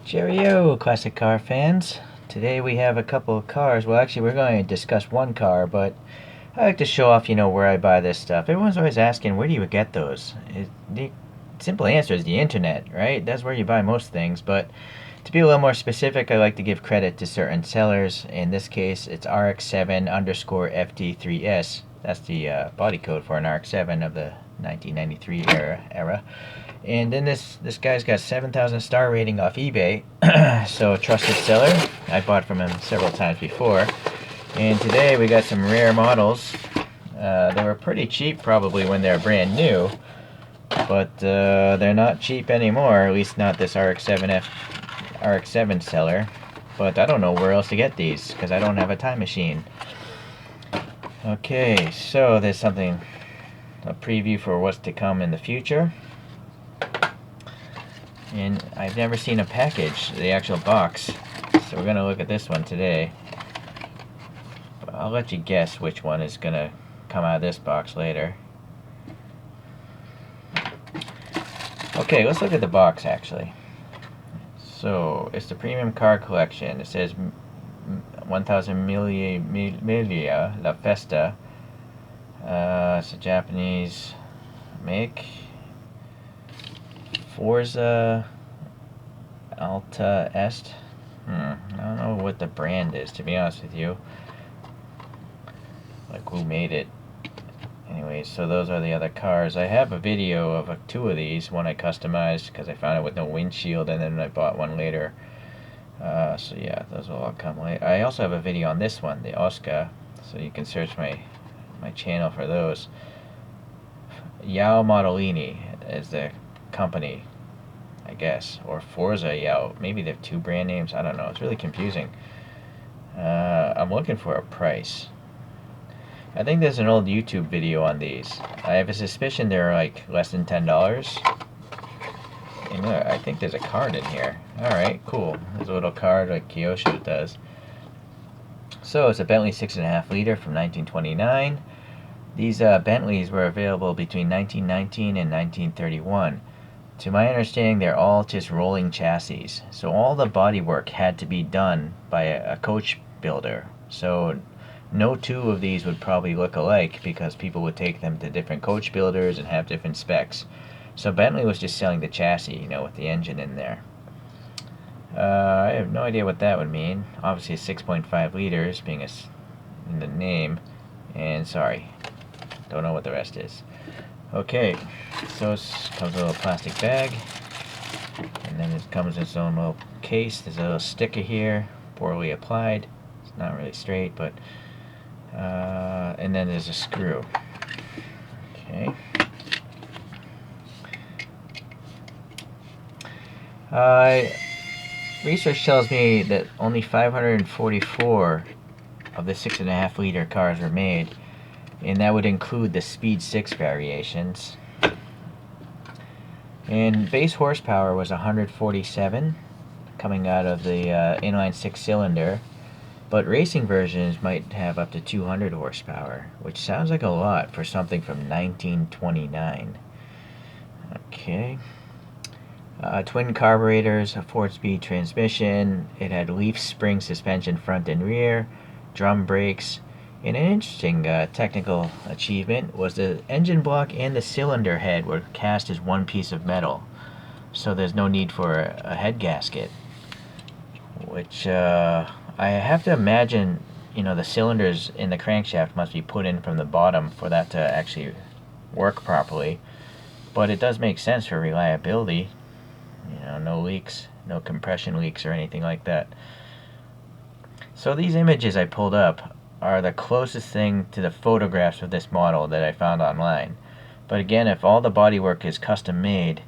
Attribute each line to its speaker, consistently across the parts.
Speaker 1: Cheerio, classic car fans. Today we have a couple of cars. Well, actually, we're going to discuss one car, but I like to show off, where I buy this stuff. Everyone's always asking, where do you get those? The simple answer is the internet, right? That's where you buy most things, but to be a little more specific, I like to give credit to certain sellers. In this case, it's RX7 underscore FD3S. That's the body code for an RX7 of the 1993 era. And then this guy's got 7,000 star rating off eBay, so a trusted seller. I bought from him several times before. And today we got some rare models. They were pretty cheap probably when they're brand new, but they're not cheap anymore, at least not this RX7 seller. But I don't know where else to get these, because I don't have a time machine. Okay, so there's a preview for what's to come in the future. And I've never seen a package, the actual box, so we're going to look at this one today. But I'll let you guess which one is going to come out of this box later. Okay, let's look at the box actually. So, it's the Premium Car Collection. It says 1000 Milia LaFesta. It's a Japanese make. Forza Alta Est. I don't know what the brand is, to be honest with you. Like, who made it? Anyways, so those are the other cars. I have a video of two of these. One I customized because I found it with no windshield, and then I bought one later. So yeah, those will all come later. I also have a video on this one, the Oscar, so you can search my channel for those. Yow Modellini is the company, I guess, or Forza Yow. Maybe they have two brand names. I don't know. It's really confusing. I'm looking for a price. I think there's an old YouTube video on these. I have a suspicion they're like less than $10. And I think there's a card in here. Alright, cool. There's a little card like Kyosho does. So it's a Bentley 6.5 liter from 1929. These Bentleys were available between 1919 and 1931. To my understanding, they're all just rolling chassis. So all the bodywork had to be done by a coach builder. So no two of these would probably look alike because people would take them to different coach builders and have different specs. So Bentley was just selling the chassis, with the engine in there. I have no idea what that would mean. Obviously 6.5 liters being in the name. And sorry, don't know what the rest is. Okay, so it comes in a little plastic bag, and then it comes in its own little case. There's a little sticker here, poorly applied. It's not really straight, but and then there's a screw. Okay. Research tells me that only 544 of the 6.5 liter cars were made, and that would include the Speed 6 variations. And base horsepower was 147 coming out of the inline 6-cylinder, but racing versions might have up to 200 horsepower, which sounds like a lot for something from 1929. Okay. Twin carburetors, a 4-speed transmission. It had leaf spring suspension front and rear, drum brakes. And an interesting technical achievement was the engine block and the cylinder head were cast as one piece of metal, so there's no need for a head gasket, which I have to imagine, the cylinders in the crankshaft must be put in from the bottom for that to actually work properly, but it does make sense for reliability. No leaks, no compression leaks or anything like that. So these images I pulled up are the closest thing to the photographs of this model that I found online. But again, if all the bodywork is custom made,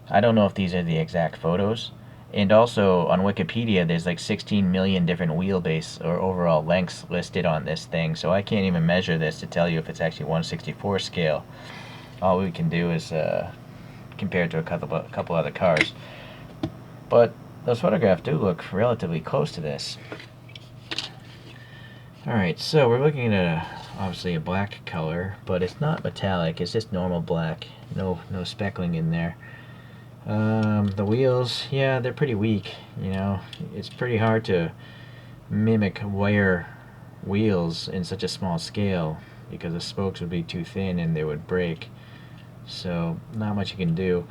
Speaker 1: I don't know if these are the exact photos. And also on Wikipedia there's like 16 million different wheelbase or overall lengths listed on this thing, so I can't even measure this to tell you if it's actually 1/64 scale. All we can do is compare it to a couple other cars. But those photographs do look relatively close to this. Alright, so we're looking at obviously a black color, but it's not metallic, it's just normal black. No speckling in there. The wheels, yeah, they're pretty weak, you know. It's pretty hard to mimic wire wheels in such a small scale because the spokes would be too thin and they would break. So, not much you can do.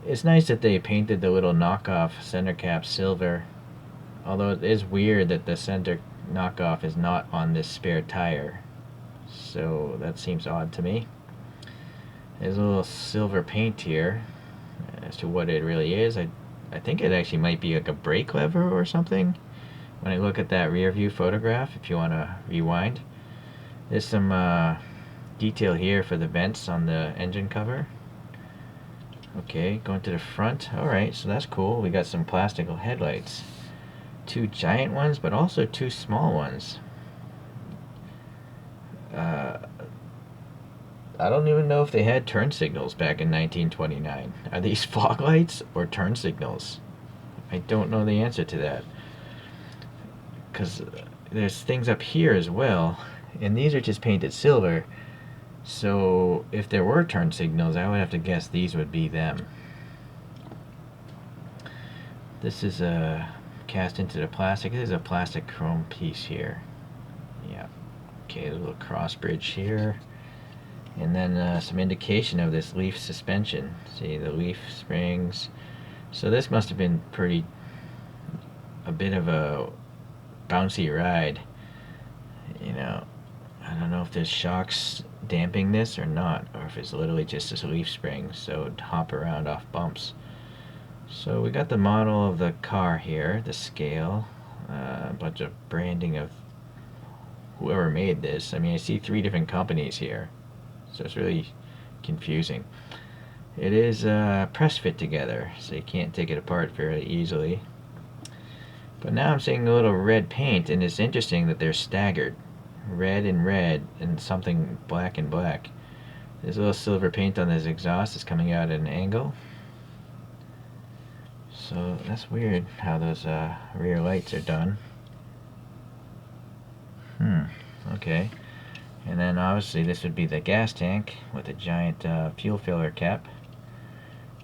Speaker 1: It's nice that they painted the little knockoff center cap silver, although it is weird that the center knockoff is not on this spare tire. So, that seems odd to me. There's a little silver paint here. As to what it really is, I think it actually might be like a brake lever or something. When I look at that rear view photograph, if you want to rewind, there's some detail here for the vents on the engine cover. Okay, going to the front. Alright, so that's cool. We got some plastic headlights. Two giant ones, but also two small ones. I don't even know if they had turn signals back in 1929. Are these fog lights or turn signals? I don't know the answer to that. Because there's things up here as well, and these are just painted silver. So if there were turn signals, I would have to guess these would be them. This is cast into the plastic. This is a plastic chrome piece here. Yeah. Okay, a little cross bridge here. And then some indication of this leaf suspension. See the leaf springs. So this must have been a bit of a bouncy ride. You know, I don't know if there's shocks damping this or not, or if it's literally just this leaf spring, so it'd hop around off bumps. So we got the model of the car here, the scale, a bunch of branding of whoever made this. I mean, I see 3 different companies here. So it's really confusing. It is press fit together, so you can't take it apart very easily. But now I'm seeing a little red paint, and it's interesting that they're staggered. Red and red, and something black and black. There's a little silver paint on this exhaust that's coming out at an angle. So that's weird how those rear lights are done. Okay. And then obviously this would be the gas tank with a giant fuel filler cap.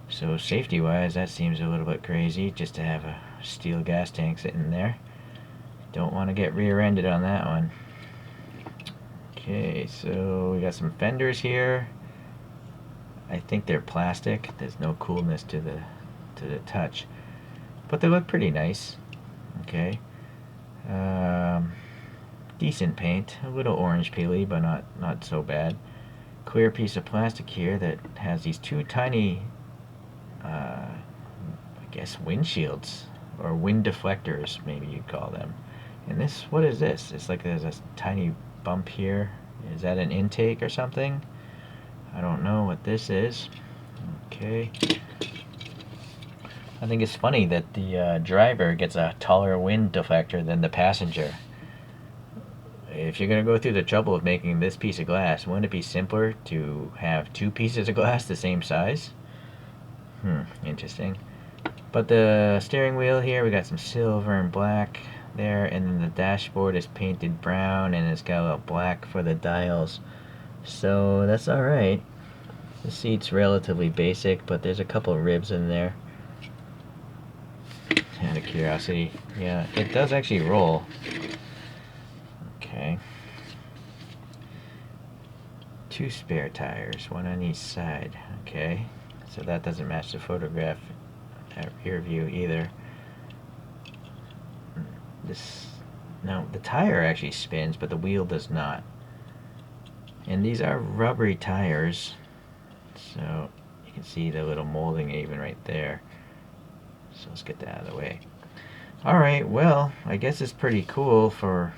Speaker 1: So safety wise, that seems a little bit crazy just to have a steel gas tank sitting there. Don't want to get rear-ended on that one. Okay, so we got some fenders here. I think they're plastic. There's no coolness to the touch, but they look pretty nice. Okay. Decent paint, a little orange peely, but not so bad. Clear piece of plastic here that has these 2 tiny, I guess windshields, or wind deflectors, maybe you'd call them. And this, what is this? It's like there's a tiny bump here. Is that an intake or something? I don't know what this is. Okay. I think it's funny that the driver gets a taller wind deflector than the passenger. If you're going to go through the trouble of making this piece of glass, wouldn't it be simpler to have 2 pieces of glass the same size? Interesting. But the steering wheel here, we got some silver and black there, and then the dashboard is painted brown, and it's got a little black for the dials. So that's alright. The seat's relatively basic, but there's a couple of ribs in there. Out of curiosity, yeah, it does actually roll. Okay. 2 spare tires, 1 on each side. Okay, so that doesn't match the photograph at rear view either. No, the tire actually spins, but the wheel does not. And these are rubbery tires, so you can see the little molding even right there. So let's get that out of the way. Alright, well, I guess it's pretty cool for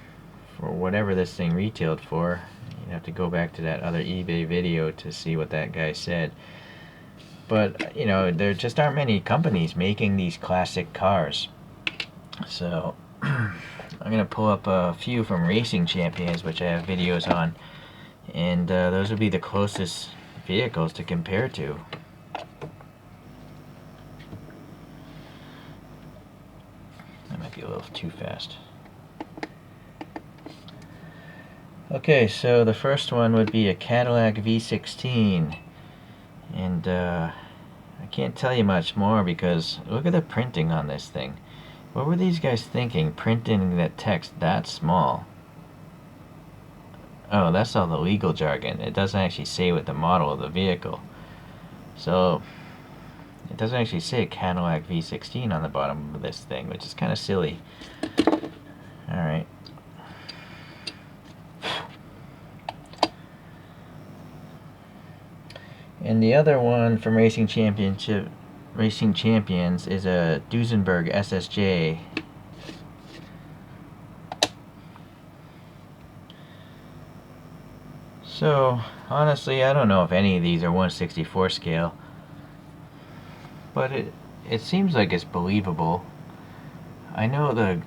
Speaker 1: whatever this thing retailed for. You have to go back to that other eBay video to see what that guy said. But, you know, there just aren't many companies making these classic cars. So, I'm going to pull up a few from Racing Champions, which I have videos on. And those would be the closest vehicles to compare to. That might be a little too fast. Okay, so the first one would be a Cadillac V16, and I I can't tell you much more because look at the printing on this thing. What were these guys thinking, printing that text that small? Oh, that's all the legal jargon. It doesn't actually say what the model of the vehicle. So, it doesn't actually say Cadillac V16 on the bottom of this thing, which is kind of silly. Alright. And the other one from Racing Champions is a Duesenberg SSJ. So, honestly, I don't know if any of these are 1/64 scale, but it seems like it's believable. I know I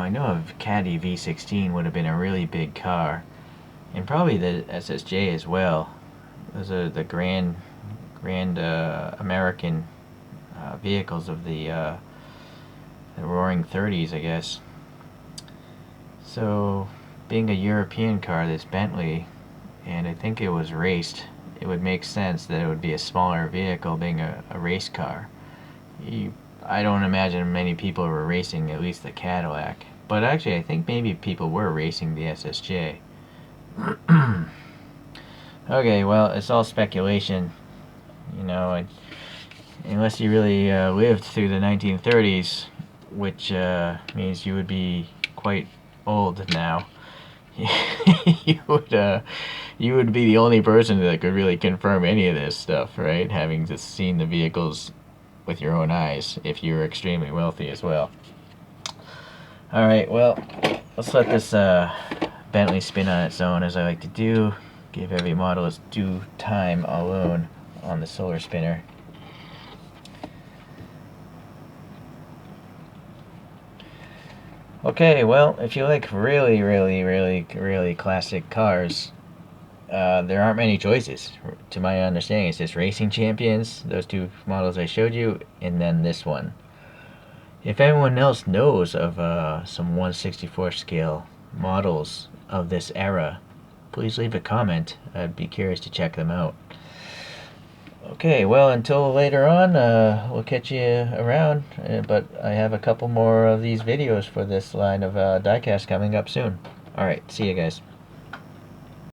Speaker 1: know a Caddy V16 would have been a really big car, and probably the SSJ as well. Those are the grand American vehicles of the Roaring 30s, I guess. So, being a European car, this Bentley, and I think it was raced, it would make sense that it would be a smaller vehicle, being a race car. I don't imagine many people were racing at least the Cadillac, but actually I think maybe people were racing the SSJ. Okay, well, it's all speculation, unless you really lived through the 1930s, which means you would be quite old now. you would be the only person that could really confirm any of this stuff, right? Having just seen the vehicles with your own eyes, if you're extremely wealthy as well. Alright, well, let's let this Bentley spin on its own, as I like to do. Give every model its due time alone on the solar spinner. Okay, well, if you like really classic cars, there aren't many choices. To my understanding, it's just Racing Champions, those two models I showed you, and then this one. If anyone else knows of some 1/64 scale models of this era, please leave a comment. I'd be curious to check them out. Okay, well, until later on, we'll catch you around, but I have a couple more of these videos for this line of diecast coming up soon. Alright, see you guys.